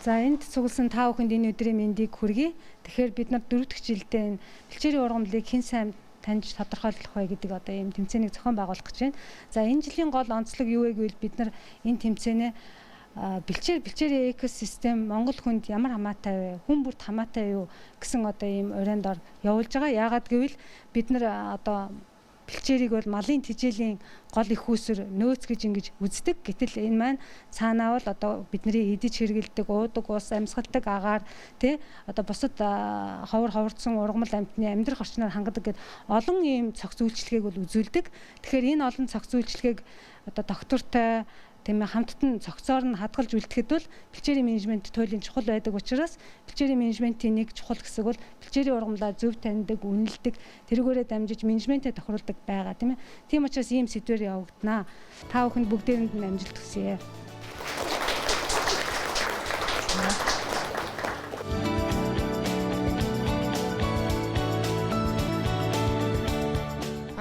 За энд цугласан та бүхэнд энэ өдрийн мэндийг хүргэе. Тэгэхээр бид нар 4 дахь жилдээ энэ бэлчээрийн ургамлыг хэн сайн таньж тодорхойлох вэ гэдэг одоо ийм тэмцээнийг зохион байгуулах гэж байна. За энэ жилийн гол онцлог юу вэ гэвэл бид нар энэ тэмцээнээ бэлчээрийн экосистем Монгол хүнд ямар хамаатай вэ? Хүн бүрт хамаатай юу гэсэн одоо ийм урайнд ор явуулж байгаа. Яагаад гэвэл бид нар одоо бэлчээрийг бол малын тэжээлийн гол их үүсвэр нөөц гэж ингэж үздэг. Гэтэл энэ маань цаанаа бол одоо бидний идэж хэрэгэлдэг, уудаг ус, амьсгалдаг агаар тий одоо бусад ховорцсон ургамал амьтны амьдрах орчноор хангадаг гэд олон ийм цогц үйлчлэгийг бол үзүүлдэг. Тэгэхээр энэ олон цогц үйлчлэгийг одоо доктортой тийм ээ хамттан цогцоор нь хадгалж үлдэхэд бол бэлчээрийн менежмент туйлын чухал байдаг учраас бэлчээрийн менежментийн нэг чухал хэсэг бол бэлчээрийн ургамлаа зөв таньдаг, үнэлдэг, тэрүүгээрээ дамжиж менежментээ тохируулдаг байгаа тийм ээ. Тийм учраас ийм сэдвээр явагдана. Та бүхэнд бүгдээрэнд нь амжилт хүсье.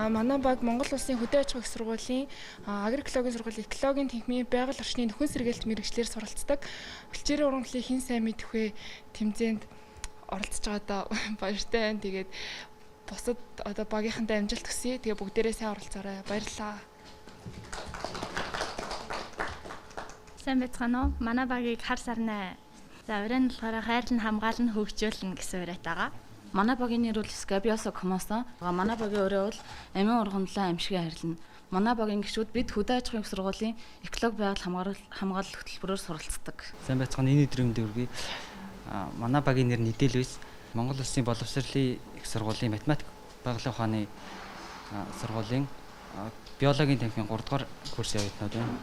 Манай баг Монгол Улсын хөдөө аж ахуйн их сургуулийн агрикологийн сургуулийн экологийн тэнхимийн байгаль орчны нөхөн сэргээлт мэргэжлэр суралцдаг. Бэлчээрийн ургамлыг хэн сайн мэдэх вэ? Тэмцээнд оролцож байгаадаа баяртай байна. Тэгээд бусад одоо багийнхантай амжилт хүсье. Тэгээ бүгдээрээ сайн оролцоорой. Баярлалаа. Сайн байцгаана уу? Манай багийг хар сарнаа. За уран болохоор хайрлан хамгаалан хөгжүүлнэ гэсэн урайтайгаа. Манай багийн нэр бол Скабиосо Комосон. Манай багийн өрөө бол амин ургамлаа амшиг хайрлана. Манай багийн гишүүд бид хөдөө аж ахуйн сургуулийн экологи байгаль хамгаалал хөтөлбөрөөр суралцдаг. Сайн байцгаана энэ өдрийн мэндийг хүргэе. Манай багийн нэр Нийдэл Луис. Монгол Улсын боловсролын их сургуулийн математик байгалийн ухааны сургуулийн биологийн танхимын 3 дугаар курсын оюутнууд байна.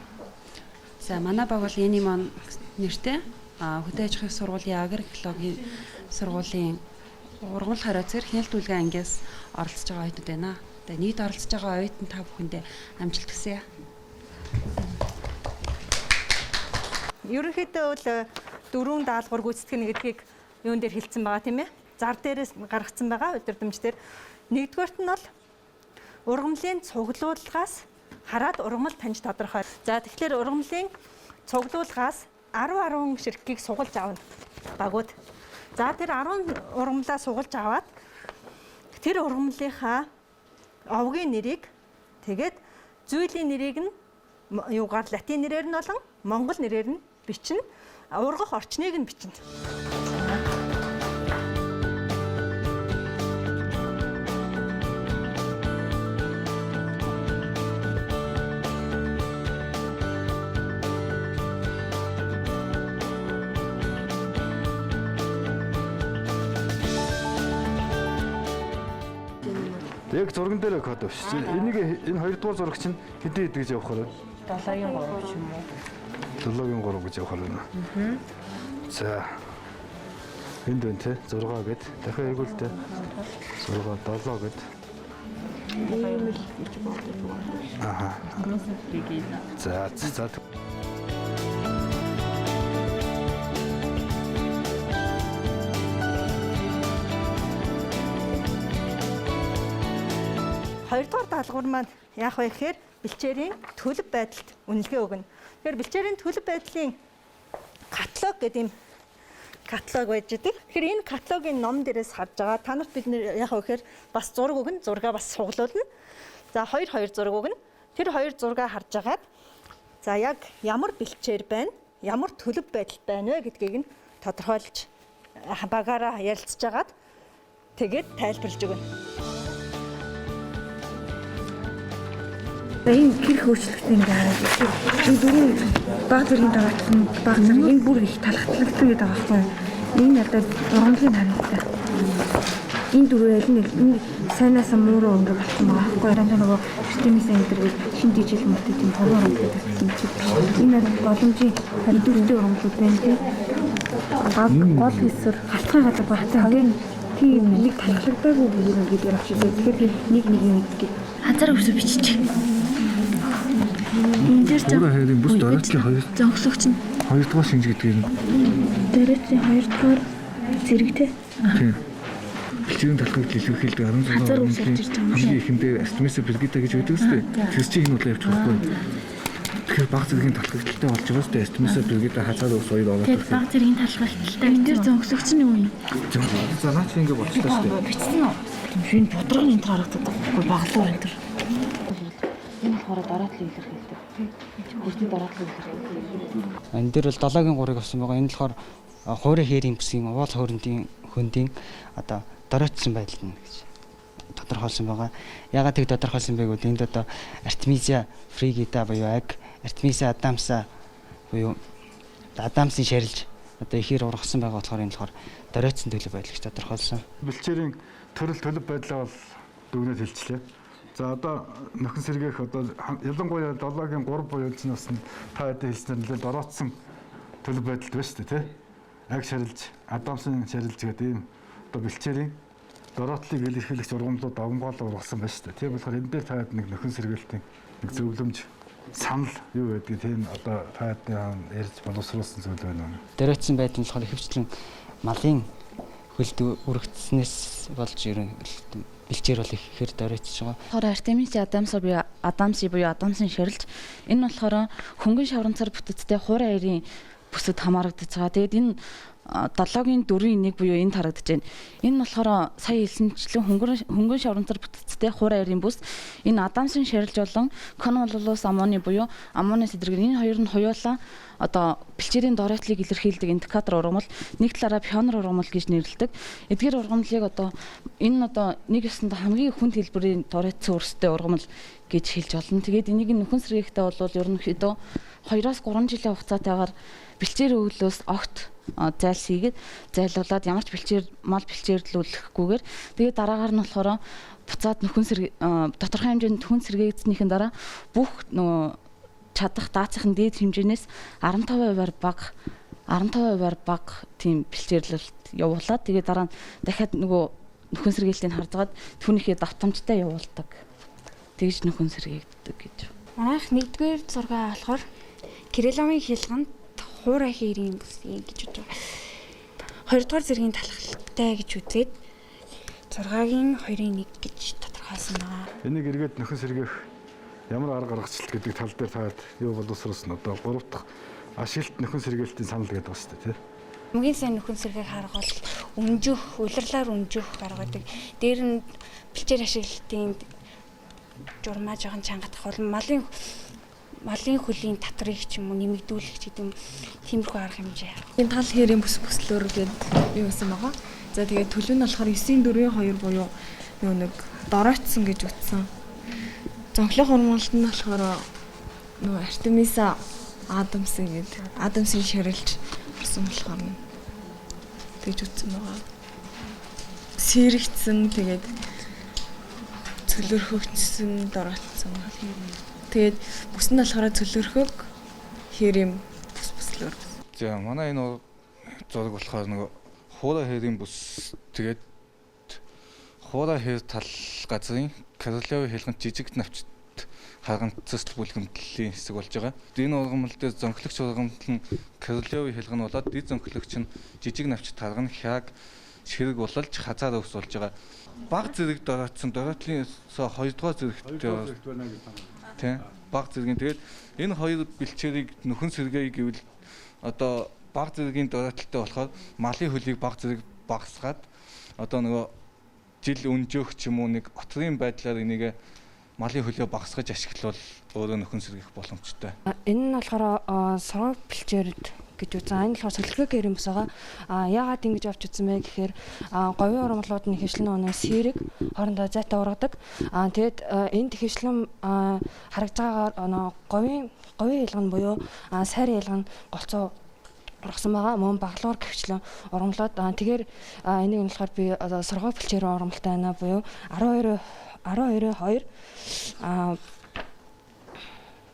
За манай баг бол Янимон нэртэй хөдөө аж ахуйн сургуулийн агрикологийн сургуулийн ургамал хариуцаар хяналт үлгэн ангиас оролцож байгаа оюутнууд байна. Тэгээ нийт оролцож байгаа оюутан та бүхэндээ амжилт хүсье. Ерөнхийдөө бол 4 даалгавар гүйцэтгэх гэдгийг юун дээр хэлсэн байгаа тийм ээ. Зар дээрээс гаргацсан байгаа удирдамжтэр. Нэгдүгээрт нь бол ургамлын цуглуулгаас хараад ургамал таньж тодорхой. За тэгэхээр ургамлын цуглуулгаас 10 ширхгийг сугалж авна багууд. За тэр 10 ургамлаа сугалж аваад тэр ургамлынхаа овгийн нэрийг тэгээд зүйлийн нэрийг нь юугаар латин нэрээр нь болон монгол нэрээр нь бичнэ. Ургах орчныг нь бичнэ. Яг зурган дээр код авчих. Энэ хоёрдугаар зураг чинь хэдэн хэд гэж явах вэ? 7-гийн 3 ч юм уу. 7-гийн 3 гэж явах байна. За. Энд байна те 6 гэд. Дахиад эргүүл те. 6 7 гэд. Аха. За. Хоёрдугаар даалгавар маань яах вэ гэхээр бэлчээрийн төлөв байдалд үнэлгээ өгнө. Тэгэхээр бэлчээрийн төлөв байдлын каталог гэдэг юм каталог байж байгаа. Тэгэхээр энэ каталогийн ном дээрээс харж байгаа. Та нарт бид яах вэ гэхээр бас зураг өгнө, зургаа бас суглуулна. За хоёр зураг өгнө. Тэр хоёр зургаа харж агаад за яг ямар бэлчээр байна, ямар төлөв байдал байна вэ гэдгийг нь тодорхойлж багаараа ярилцж агаад тэгээд тайлбарлаж өгнө. Энэ гэр хөөчлөлтийн дараа энэ дөрөв баг зэргийн дараачлан баг зэрэг энэ бүр их талхтлагдаг гэдэг байгаа байхгүй. Энэ одоо ургамлын хариуцлага. Энэ дөрөв аль нь энэ сайнаас мууруу өнгө болох юм байгаа байхгүй. Рандаа нөгөө системийн сайн дээр шин дижитал мөртэй тийм хорвоо ургамлууд гэсэн. Энэ боломжийн хариуцлагатай ургамлууд байна тийм. Гол хэсэр халтгай гадаг багтай хоёрын тийм нэг талхтлагдаг гэдэг авчиж байгаа. Тэгэхээр нэг гэдэг хазар өсөв бичиж. Энэ дээр харин бүс дараагийн хоёр зогсогч нь хоёрдугаар шинж гэдэг юм. дараагийн хоёрдугаар зэрэгтэй. Тийм. Бэлчээрийн талхагт илэрхийлдэг 16 хамгийн ихэндээ Астмиса Бригита гэж байдаг үстэй. Тэр чинь энэ удаа явчих байхгүй. Тэгэхээр баг зэргийн талхагталтай болж байгаа шүү дээ. Эстмэсээ дүүгээд хацаад ус хоёр ороод. Тэгээд баг зэргийн талхагталтай. Энэ дээр зөнгөлөгч нь юу юм? За наач ингэ болчихлоо шүү дээ. Бичсэн үү? Тийм бодрог энэ харагдаад байгаа. Баглуу энэ төр. Энэ болохоор дороотлын илэрхийлдэг. Бүрдийн дороотлын илэрхийлдэг. Энэ дээр бол 7-гийн 3-ыг авсан байгаа. Энэ болохоор хуурай хээрийн бүсгийн уул хуурындын хөндийн одоо дороотсон байдал нь гэж тодорхойлсон байгаа. Ягаад тэг тодорхойлсон бэ гэвэл энд одоо Artemisia frigida буюу аг, Artemisia adamsa буюу адамсын шарилж одоо ихээр ургасан байгаа болохоор энэ болохоор дороотсон төлөв байдал гэж тодорхойлсон. Бэлчээрийн төлөв байдлаа бол дүгнэж хэлчихлээ. За одоо нөхөн сэргээх одоо ялангуяа 7-гийн 3 буюулчнаас нь та хэдэн хэлснээр нэлээд дороотсон төлөв байдалд байна шүү дээ, тий? Аг шарилж, адамсын шарилж гэдэг ийм одоо бэлчээрийн дороотлыг илэрхийлэгч ургамлууд давмгаал ургасан байна шүү дээ. Тийм болохоор энэ дээр та хэд нэг нөхөн сэргээлтийн нэг зөвлөмж санал юу байдгийг тийм одоо та хэд ярьж боловсруулсан зүйл байна уу? Дороотсон байдал нь болохоор ихэвчлэн малын хөлд үргэлжснээс болж ерөн бэлчээр бол ихээр дороотж байгаа. Тэгэхээр Artemisia adamsa буюу адамсын шарилж энэ болохоор хөнгөн шавранцаар бүтэцтэй хуурай аярын бүсэд хамаарагдаж байгаа. Тэгээд энэ 7-гийн 4-ийн 1 буюу энд харагдаж байна. Энэ нь болохоор сая хэлсэнчлэн хөнгөн шавранцаар бүтэцтэй хуурай аярын бүс. Энэ адамсын шарилж болон Convolvulus ammoni буюу аммоны сэдвэр энэ хоёр нь хоёулаа одоо бэлчээрийн дороотлыг илэрхийлдэг индикатор ургамал, нэг талаараа пионер ургамал гэж нэрлэдэг. Эдгээр ургамлыг одоо энэ нь одоо нэг ёсонд хамгийн хүнд хэлбэрийн дороотсон өрстэй ургамал гэж хэлж болно. Тэгээд энийг нөхөн сэргээхтэй бол ерөнхийдөө 2-3 жилийн хугацаатайгаар бэлчээр өглөөс огт зайлсхийгээд зайлуулад ямар ч мал бэлчээрлүүлэхгүйгээр тэгээд дараагаар нь болохоор буцаад тодорхой хэмжээнд нөхөн сэргээгдснийхэн дараа бүх нөгөө чадах даацхийн дээд хэмжээнээс 15% бага тийм бэлчээрлэлт явуулаад тэгээд дараа нь дахиад нөгөө нөхөн сэргээлтийг харцгаад түүнийхээ давтамжтай явуулдаг. Тэгж нөхөн сэргээгддэг гэж. Манайх 1-р зураг болохоор Кирилловын хилганд хуурай хээрийн бүсгийн гэж бодож байгаа. 2-р зэргийн талхалтай гэж үзээд 6-гийн 2-ын 1 гэж тодорхойлсон байна. Энийг эргээд нөхөн сэргээх ямар арга гаргачлал гэдэг тал дээр таад юу боловсруулсан одоо 3 дахь ашиглалт нөхөн сэргээлтийн санал гэдэг байна шүү дээ, тий? Хамгийн сайн нөхөн сэргээх арга бол өнжих, улирлаар өнжих гаргадаг. Дээр нь бэлчээр ашиглалтын журмаа жоохон чангадах бол малын хөлийн татрыг ч юм уу нэмэгдүүлэх гэдэг юм тиймэрхүү арга хэмжээ. Энэ тал хэрийн бүслөөр гэдэг юу гэсэн байгаа. За тэгээд төлөв нь болохоор 9-4-2 буюу нэг дороотсон гэж утсан. Зонхлох урмалт нь болохоор нөгөө Artemisia adamsa гэдэг адамсын шарилж болсон болохоор тэгж утсан байгаа. Сэрэгцэн тэгээд цөлөрхөгчсөн дороотсон. Тэгээд бүс нь болохоор цөлөрхөг хэрийн бүслөөр. За манай энэ зураг болохоор нөгөө хуурай хэрийн бүс тэгээд хуурай хэр тал газрын Кирилловын хэлгэнд жижиг навчт харанцсан бүлгэмтлийн хэсэг болж байгаа. Энэ ургамал дээр зөнхлөгч ургамал нь Кирилловын хэлгэн болоод дэд зөнхлөгч нь жижиг навчт харган хяаг ширэг бололж хазаар өвс болж байгаа. Баг зэрэг дороотсон дороотлын 2-р зэрэгтэй тийм баг зэргийн тэгээд энэ хоёр бэлчээрийг нөхөн сэргээе гэвэл одоо баг зэргийн дорооталтай болохоор малын хөлийг баг зэрэг багасгаад одоо нөгөө жил өнжөөх ч юм уу нэг отрын байдлаар энийг малын хөлөө багасгаж ашиглавал өөрөө нөхөн сэргийх боломжтой. Энэ нь болохоор сорог бэлчээрд гэж үзэн. Энэ болохоор солилгоо гэрэн бас байгаа. Яагаад ингэж авч үзсэн бэ гэхээр говийн ургамлууд нь хэвшлэн оноо сэрэг хоорондоо зайтай ургадаг. Тэгээд энд хэвшлэн харагдж байгаагаар говийн ялган буюу сайрын ялган голцоо ургасан байгаа. Мөн баглуур гэвчлэн ургамлууд тэгэхээр энийг нь болохоор би соргоо бэлчээр ургамлтай байна буюу 12-2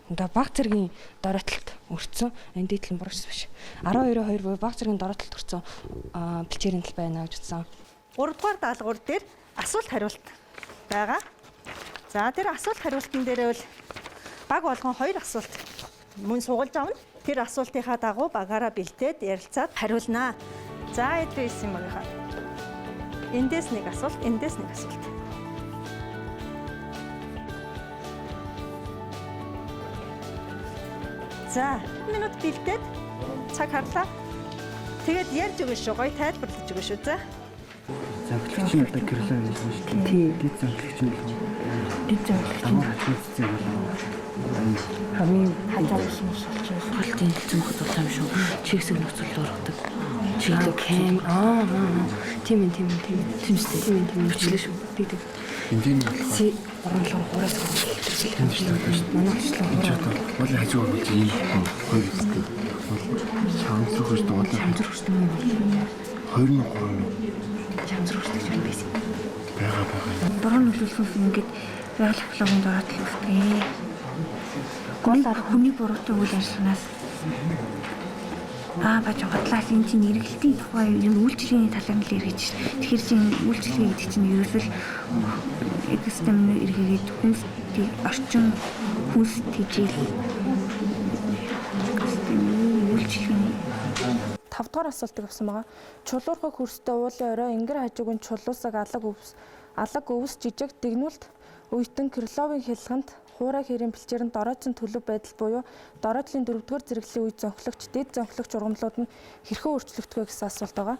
одоо баг зэргийн дороотолд өрцөн энэ дийтлэн бургас биш 12-2 буюу баг зэргийн дороотолд өрцөн бэлчээрийн тал байна гэж үзсэн. 3-р даалгавар дээр асуулт хариулт байгаа. За тэр асуулт хариултан дээр бол баг болгон 2 асуулт мөн сугалж авна. Тэр асуултынхаа дагуу багаараа бэлдээд ярилцаад хариулнаа. За эд байсан юм байна. Эндээс нэг асуулт, эндээс нэг асуулт. За 1 минут бэлдээд цаг харлаа. Тэгээд ярьж өгнө шүү. Гоё тайлбарлаж өгнө шүү. За. Заглогч нь одоо гэрлээ гэж байна шүү дээ. Тий. Дэд заглогч нь. Дэд заглогч нь хатцээ хамгийн хажаалсан шилж халтын зөнхөд болоо юм шүү. Чигсэг нөхцөл өргөдөг. Чиглэг кэм тийм үстэй. Тийм үчлээ шүү. Тэгдэг. Эндийн болохоор оронлог хураас тийм шүү. Манайчлаа хураа. Болоо хажуу болж ийм хоёр үстэй. Шамцрах гэж дуулаа. Шамцрах гэж юм. 23 шамцрах гэж юм байсан. Бага. Бороо нөлөөлөх ингээд байгаль экологийн дороод л үлдээ. Гол хүний буруутай үйл ажиллагаанаас баж готлаас энэ чинь эргэлтийн тухай юм үйлчлэгийн талаар нь л эргэж шээ. Тэгэхээр чинь үйлчлэгээ гэдэг чинь ерөөсөл экосистемийн эргээгээд хүнсийг орчин хүнс тэжээл үйлчлэгийн 5 дугаар асуултыг авсан байгаа. Чулуурхаг хөрстэй уулын орой ингэр хажуугийн чулуусаг алаг өвс жижиг дэгнүүлт үейтэн Крыловын хялганд хуурай хэрийн бэлчээрэнд дорооцсон төлөв байдал буюу дороодлын 4-р зэрэглэлийн үед зөнхлөгч дэд зөнхлөгч ургамлууд нь хэрхэн өөрчлөгдөх вэ гэсэн асуулт байгаа.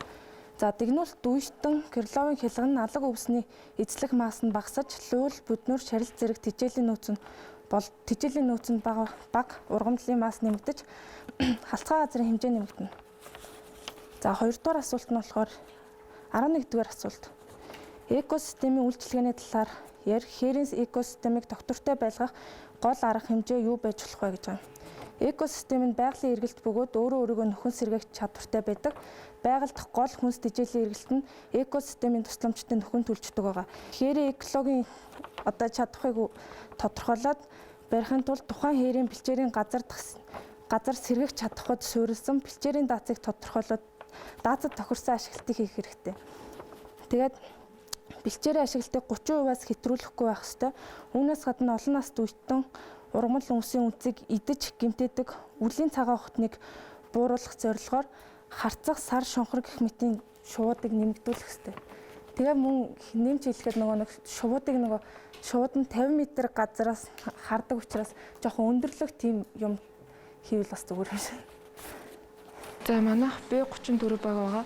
За дэгнүүлт үейтэн Крыловын хялган нь алаг өвсний эзлэх мас нь багасаж луул бүднүүр шарил зэрэг тэжээлийн нөөц нь бага ургамлын мас нэмэгдэж халцгай газрын хэмжээ нэмэгдэнэ. За 2 дугаар асуулт нь болохоор 11 дугаар асуулт. Экосистемийн үйлчлэгээний талаар хэрийн экосистемийг доктортой байлгах гол арга хэмжээ юу байж болох вэ гэж байна. Экосистем нь байгалийн эргэлт бөгөөд өөрөөгөө нөхөн сэргээх чадвартай байдаг. Байгаль дахь гол хүнс тэжээлийн эргэлт нь экосистемийн тусламжтай нөхөн төлждөг байгаа. Хэрийн экологийн чадварыг тодорхойлоод барихын тулд тухайн хэрийн бэлчээрийн газар сэргэх чадхад суурилсан бэлчээрийн даацыг тодорхойлоод даацад тохирсон ашиглалтыг хийх хэрэгтэй. Тэгээд бэлчээрийн ашиглалтыг 30%-аас хэтрүүлэхгүй байх ёстой. Үүнээс гадна олон наст үейтэн ургамал үсийн үнцийг идэж гэмтээдэг үлийн цагаан хотныг бууруулах зорилгоор харцах сар шонхор гэх мэтийн шуудыг нэмэгдүүлэх ёстой. Тэгээ мөн нэмж хэлэхэд шууд нь 50 м газараас хардаг учраас жоохон өндөрлөх тийм юм хийвэл бас зүгээр юм шиг. За манайх B34 баг байгаа.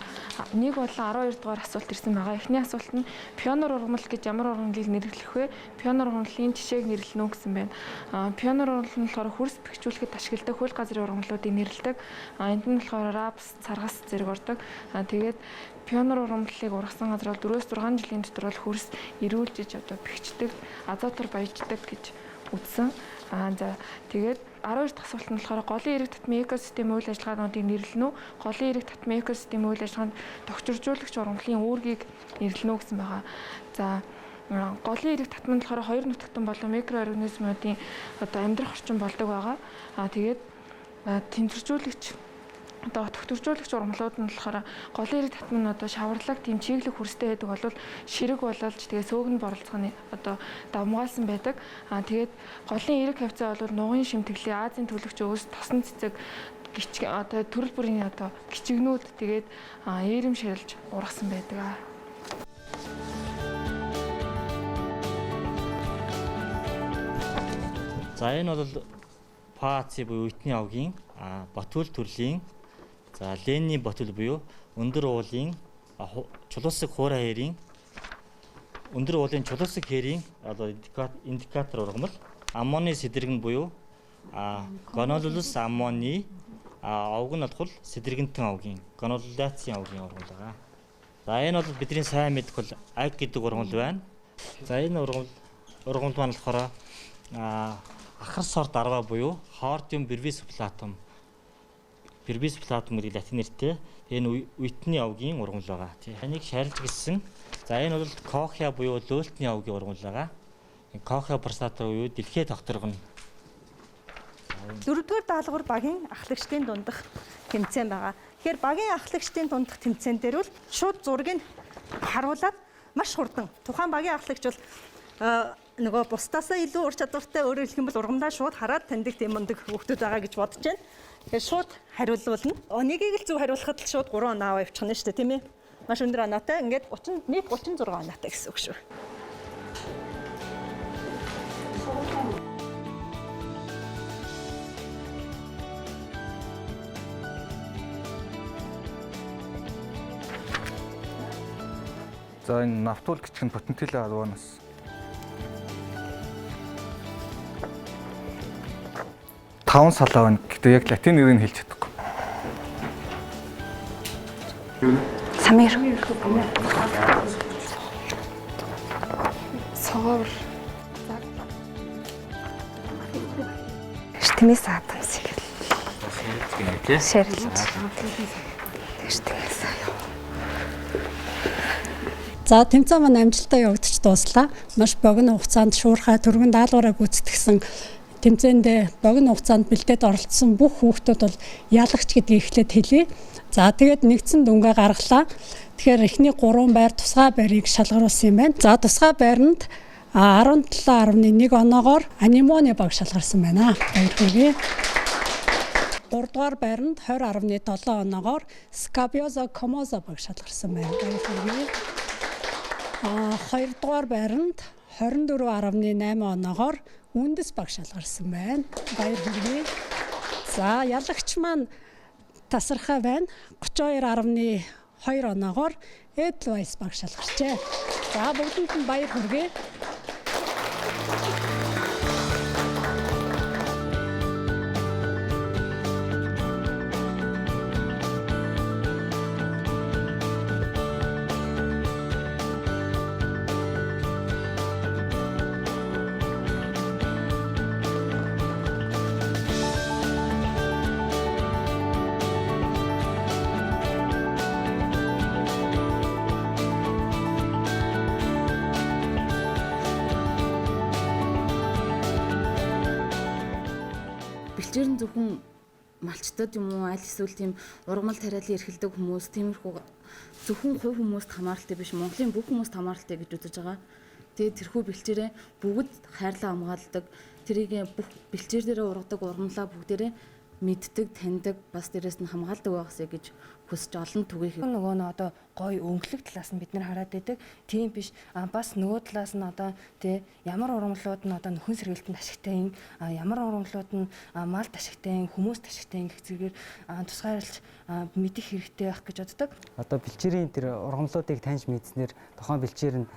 Нэг болон 12 дугаар асуулт ирсэн байгаа. Эхний асуулт нь пионер ургамал гэж ямар ургамлыг нэрлэх вэ? Пионер ургамлын жишээг нэрлэнэ үү гэсэн байна. Пионер ургамал нь болохоор хөрс бэхжүүлэхэд ашигладаг хөл газрын ургамлуудыг нэрлэдэг. Энд нь болохоор рапс, царгас зэрэг ордог. Тэгээд пионер ургамлыг ургасан газар бол 4-6 жилийн дотор бол хөрс эрүүлжиж бэхждэг, азотоор баяждаг гэж үзсэн. За тэгээд 12 дахь асуулт нь болохоор голын эрэг татмын экосистемийн үйл ажиллагаануудыг нэрлэнэ үү? Голын эрэг татмын экосистемийн үйл ажиллагаанд тохижржуулагч ургамлын үүргийг нэрлэнэ үү гэсэн байгаа. За голын эрэг татмын нь болохоор хоёр нутагтан болон микроорганизмуудын амьдрах орчин болдог байгаа. Тэгээд тэмцэржүүлагч тохижржуулагч ургамлууд нь болохоор голын эрэг татмын нь шаварлаг тийм чиглэг хүрстэй байдаг бол ширэг бололж тэгээ сөөгн боролцооны давмгаалсан байдаг. Тэгээд голын эрэг хавцаа бол нугын шимтгэлээ Азийн төлөвч өөс тосон цэцэг төрөл бүрийн гिचгнүүд тэгээд ээрэм шарилж ургасан байдаг. За энэ бол ПАЦ буюу үтний авгийн Батүл төрлийн за Ленни Батүл буюу өндөр уулын чулуусаг хуурай хэрийн өндөр уулын чулуусаг хэрийн индикатор ургамал аммоны сэдэргэн буюу гонолулус аммоны авг нь бол сэдэргэнтэн авгийн гонолуляцийн авгийн ургамал байгаа. За энэ бол бидний сайн мэдэх бол аг гэдэг ургамал байна. За энэ ургамал маань болохоор ахар сорт арва буюу Hortium brevisplatum гэдэг латин нэртэй энэ үетний авгийн ургамал байгаа. Энийг шарилж гисэн. За энэ бол Cochia буюу лөөлтний авгийн ургамал байгаа. Cochia prostata буюу дэлхий тогтворгоно. 4-р даалгавар багийн ахлагчдын дундах тэмцээн байгаа. Тэгэхээр багийн ахлагчдын дундах тэмцээн дээр бол шууд зургийг харуулад маш хурдан тухайн багийн ахлагч бол бусдаасаа илүү ур чадвартай өөрөөр хэлэх юм бол ургамлаа шууд хараад таньдаг тийм мундаг хүүхдүүд байгаа гэж бодож байна. Тэгэхээр шууд хариулуулна. Нэгийг л зөв хариулахад л шууд 3 оноо аваа явчихна шүү дээ, тийм ээ. Маш өндөр оноотой. Ингээд 36 оноотой гэсэн үг шүү. За энэ нафтул гिचг нь потенциал алуунаас. Таван салаа байна. Гэхдээ яг латин нэрийг хэлж чадахгүй. Самир. Соор. Штимис атамсыг. Шэрлж. Штимис аяа. За тэмцээн маань амжилттай явагдаж дуслаа. Маш богино хугацаанд шуурхай түргэн даалгавраа гүйцэтгсэн тэмцээнд богино хугацаанд бэлдээд оролцсон бүх хүүхдүүд бол ялагч гэдгийг эхлээд хэлье. За тэгээд нэгдсэн дүнгээ гаргалаа. Тэгэхээр эхний 3 байр тусгай байрыг шалгаруулсан юм байна. За тусгай байранд 17.1 оноогоор анимоны баг шалгарсан байна. Баярлалаа. 3 дугаар байранд 20.7 оноогоор Scabiosa Comosa баг шалгарсан байна. Баярлалаа. 2 дугаар байранд 24.8 оноогоор үндэс баг шалгарсан байна. Баярлалаа. За ялагч маань тасархай байна. 32.2 оноогоор Edelweiss баг шалгарчээ. За бүгдэнд нь баяр хүргэе. Бэлчээр нь зөвхөн малчтад юм уу аль эсвэл тийм ургамал тариалан эрхэлдэг хүмүүс тиймэрхүү зөвхөн хувь хүмүүст хамааралтай биш Монголын бүх хүмүүст хамааралтай гэж үзэж байгаа. Тэгээд тэрхүү бэлчээрээ бүгд хайрлан хамгаалдаг. Тэрийг бүх бэлчээр дээрээ ургадаг ургамлаа бүгдээрээ мэддэг, таньдаг, бас дээрээс нь хамгаалдаг байгаасаа гэж хүсэж олон түгээх. Нөгөө нь одоо гой өнгөлөг талаас нь бид нар хараад байдаг. Тийм биш. Бас нөгөө талаас нь одоо тий ямар ургамлууд нь одоо нөхөн сэргэлтэнд ашигтай, ямар ургамлууд нь мал ашигтай, хүмүүст ашигтай гэх зэргээр тусгаарилж мэдэх хэрэгтэй байх гэж боддог. Одоо бэлчээрийн тэр ургамлуудыг таньж мэдснээр тухайн бэлчээр нь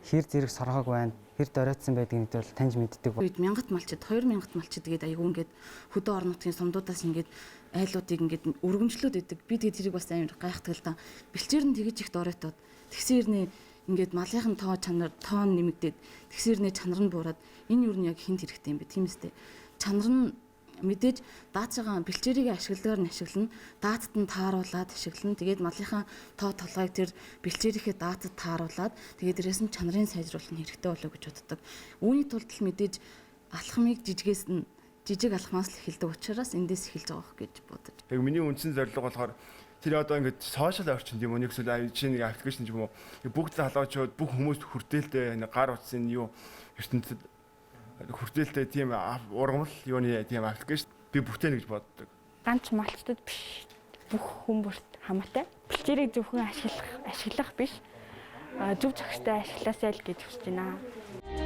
хэр зэрэг соргоог байна, хэр доройтсон байдгийг бол таньж мэддэг. Үед 1000 малчид 2000 малчид гээд аягүй ингээд хөдөө орон нутгийн сумдуудаас ингээд айлуудыг ингээд өргөмжлөөд идэг. Би тэгээд тэрийг бас амар гайхдаг л да. Бэлчээр нь тэгэж их доройтоод тэгсэрний ингээд малынхын тоон нэмэгдээд тэгсэрний чанар нь буураад энэ юу нь яг хинт хэрэгтэй юм бэ тийм үстэй. Чанар нь мэдээж дааж байгаа бэлчээрийг ашигладгаар нь ашиглана. Даатад нь тааруулаад ашиглана. Тэгээд малынхаа тоо толгойг тэр бэлчээрийнхээ даатад тааруулаад тэгээд дээрээс нь чанарын сайжруулах нь хэрэгтэй болоо гэж боддог. Үүний тулд л мэдээж алхмыг жижигээс нь жижиг алхмаас л эхэлдэг учраас эндээс эхэлж байгаа гэж бодож. Яг миний үндсэн зорилго болохоор тэр одоо ингээд сошиал орчинд юм уу нэг эсвэл чинь нэг аппликейшн юм уу бүгд халаачууд бүх хүмүүст хүртээлтэй гар утсын юу ертөнцид хүртээлтэй тийм ургамал юуны тийм аппликейшн би бүтээнэ гэж боддог. Ганц малчтад биш бүх хүмүүст хамаатай. Бэлчээрийг зөвхөн ашиглах биш зөв зохистой ашиглаасай л гэж хүсэж байна.